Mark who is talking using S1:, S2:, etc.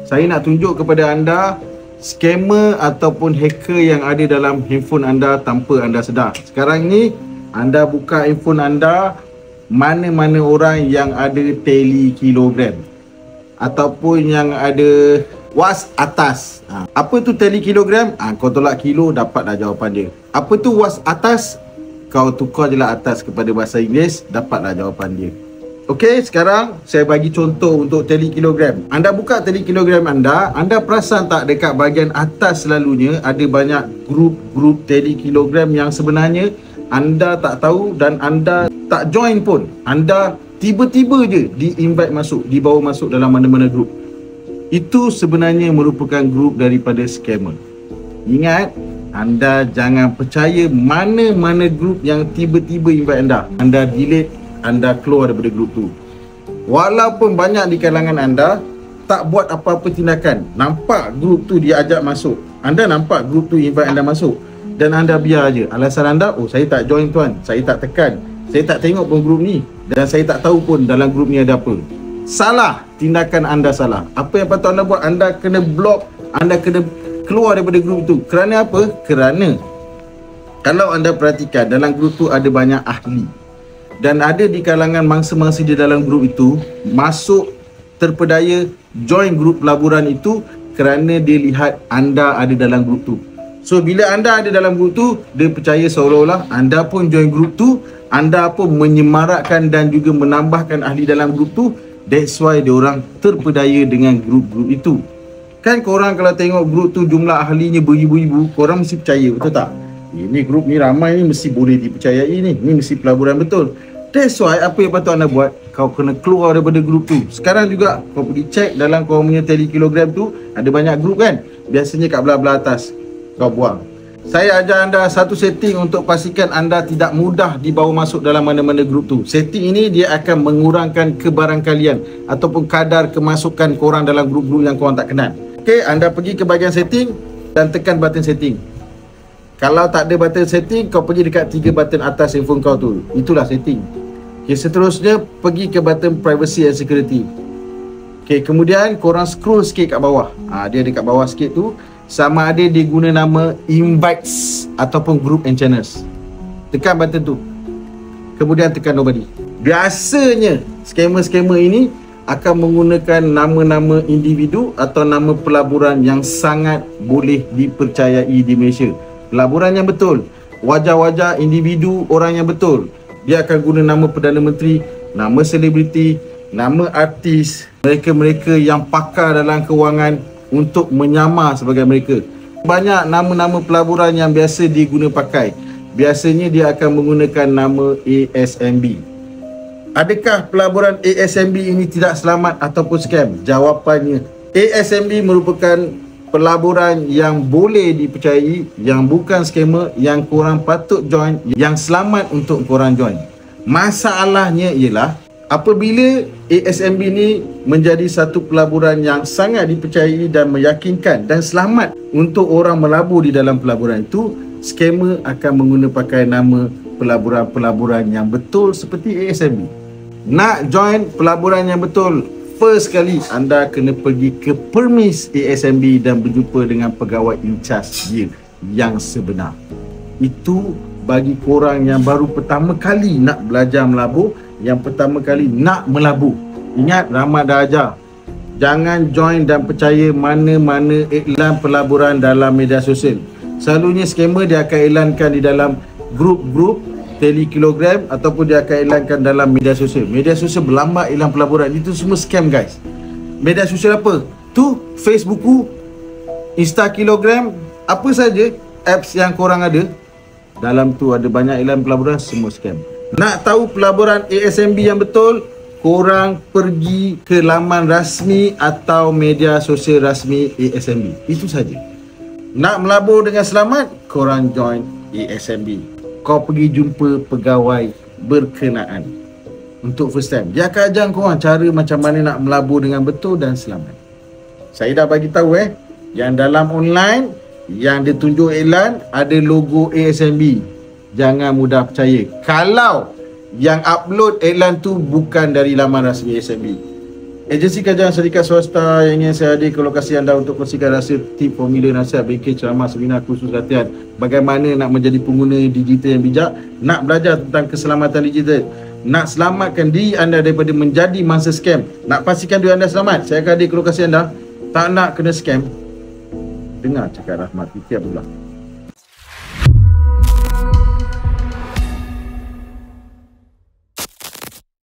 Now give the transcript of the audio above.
S1: Saya nak tunjuk kepada anda scammer ataupun hacker yang ada dalam handphone anda tanpa anda sedar. Sekarang ni anda buka handphone anda, mana-mana orang yang ada telekilogram ataupun yang ada was atas. Apa tu telekilogram? Kau tolak kilo, dapatlah jawapan dia. Apa tu was atas? Kau tukar je lah atas kepada bahasa Inggeris, dapatlah jawapan dia. Okey, sekarang saya bagi contoh untuk telekilogram. Anda buka telekilogram anda perasan tak dekat bahagian atas selalunya ada banyak grup-grup telekilogram yang sebenarnya anda tak tahu dan anda tak join pun. Anda tiba-tiba je di-invite masuk, dibawa masuk dalam mana-mana grup. Itu sebenarnya merupakan grup daripada scammer. Ingat, anda jangan percaya mana-mana grup yang tiba-tiba invite anda. Anda delete, anda keluar daripada grup tu. Walaupun banyak di kalangan anda tak buat apa-apa tindakan, nampak grup tu dia ajak masuk, anda nampak grup tu invite anda masuk dan anda biar je. Alasan anda, oh saya tak join tuan, saya tak tekan, saya tak tengok pun grup ni dan saya tak tahu pun dalam grup ni ada apa. Salah, tindakan anda salah. Apa yang patut anda buat? Anda kena block, anda kena keluar daripada grup tu. Kerana apa? Kerana kalau anda perhatikan dalam grup tu ada banyak ahli dan ada di kalangan mangsa-mangsa di dalam grup itu masuk terpedaya join grup pelaburan itu kerana dia lihat anda ada dalam grup tu. So bila anda ada dalam grup tu, dia percaya seolah-olah anda pun join grup tu, anda pun menyemarakkan dan juga menambahkan ahli dalam grup tu. That's why diorang terpedaya dengan grup-grup itu. Kan korang kalau tengok grup tu jumlah ahlinya beribu-ribu, korang mesti percaya, betul tak? Ini grup ni ramai ni, mesti boleh dipercayai ni mesti pelaburan betul. That's why apa yang patut anda buat, kau kena keluar daripada grup tu. Sekarang juga kau pergi cek dalam kau punya telekilogram tu, ada banyak grup kan, biasanya kat belah-belah atas kau buang. Saya ajar anda satu setting untuk pastikan anda tidak mudah dibawa masuk dalam mana-mana grup tu. Setting ini dia akan mengurangkan kebarangkalian ataupun kadar kemasukan korang dalam grup-grup yang korang tak kenal. Okey, anda pergi ke bahagian setting dan tekan button setting. Kalau tak ada button setting, kau pergi dekat 3 button atas handphone kau tu. Itulah setting. Okey, seterusnya pergi ke button privacy and security. Okey, kemudian korang scroll sikit kat bawah. Dia dekat bawah sikit tu, sama ada dia guna nama invites ataupun group and channels. Tekan button tu, kemudian tekan nobody. Biasanya scammer-scammer ini akan menggunakan nama-nama individu atau nama pelaburan yang sangat boleh dipercayai di Malaysia. Pelaburan yang betul, wajah-wajah individu orang yang betul. Dia akan guna nama Perdana Menteri, nama selebriti, nama artis, mereka-mereka yang pakar dalam kewangan untuk menyamar sebagai mereka. Banyak nama-nama pelaburan yang biasa diguna pakai. Biasanya dia akan menggunakan nama ASMB. Adakah pelaburan ASMB ini tidak selamat ataupun scam? Jawapannya, ASMB merupakan pelaburan yang boleh dipercayai, yang bukan scammer, yang korang patut join, yang selamat untuk korang join. Masalahnya ialah apabila ASMB ni menjadi satu pelaburan yang sangat dipercayai dan meyakinkan dan selamat untuk orang melabur di dalam pelaburan itu, scammer akan menggunakan pakai nama pelaburan-pelaburan yang betul seperti ASMB. Nak join pelaburan yang betul, first kali anda kena pergi ke permis ASMB dan berjumpa dengan pegawai in charge dia yang sebenar. Itu bagi korang yang baru pertama kali nak belajar melabur, yang pertama kali nak melabur. Ingat, Rahmat dah ajar, jangan join dan percaya mana-mana iklan pelaburan dalam media sosial. Selalunya scammer dia akan iklankan di dalam grup-grup telekilogram ataupun dia akan iklankan dalam media sosial. Media sosial berlambak iklan pelaburan. Itu semua scam guys. Media sosial apa? Tu Facebook, Instakilogram, apa saja apps yang korang ada, dalam tu ada banyak iklan pelaburan, semua scam. Nak tahu pelaburan ASMB yang betul, korang pergi ke laman rasmi atau media sosial rasmi ASMB. Itu saja. Nak melabur dengan selamat, korang join ASMB. Kau pergi jumpa pegawai berkenaan untuk first time. Dia akan ajar korang cara macam mana nak melabur dengan betul dan selamat. Saya dah bagi tahu yang dalam online yang ditunjuk iklan ada logo ASMB. Jangan mudah percaya kalau yang upload iklan tu bukan dari laman rasmi ASMB. Agensi kajian syarikat swasta yang ingin saya hadir ke lokasi anda untuk kongsikan rahsia tip formula nasihat bengkel ceramah seminar khusus latihan bagaimana nak menjadi pengguna digital yang bijak, nak belajar tentang keselamatan digital, nak selamatkan diri anda daripada menjadi mangsa scam, nak pastikan diri anda selamat. Saya akan hadir ke lokasi anda. Tak nak kena scam, dengar cakap Rahmat Fitri Abdullah.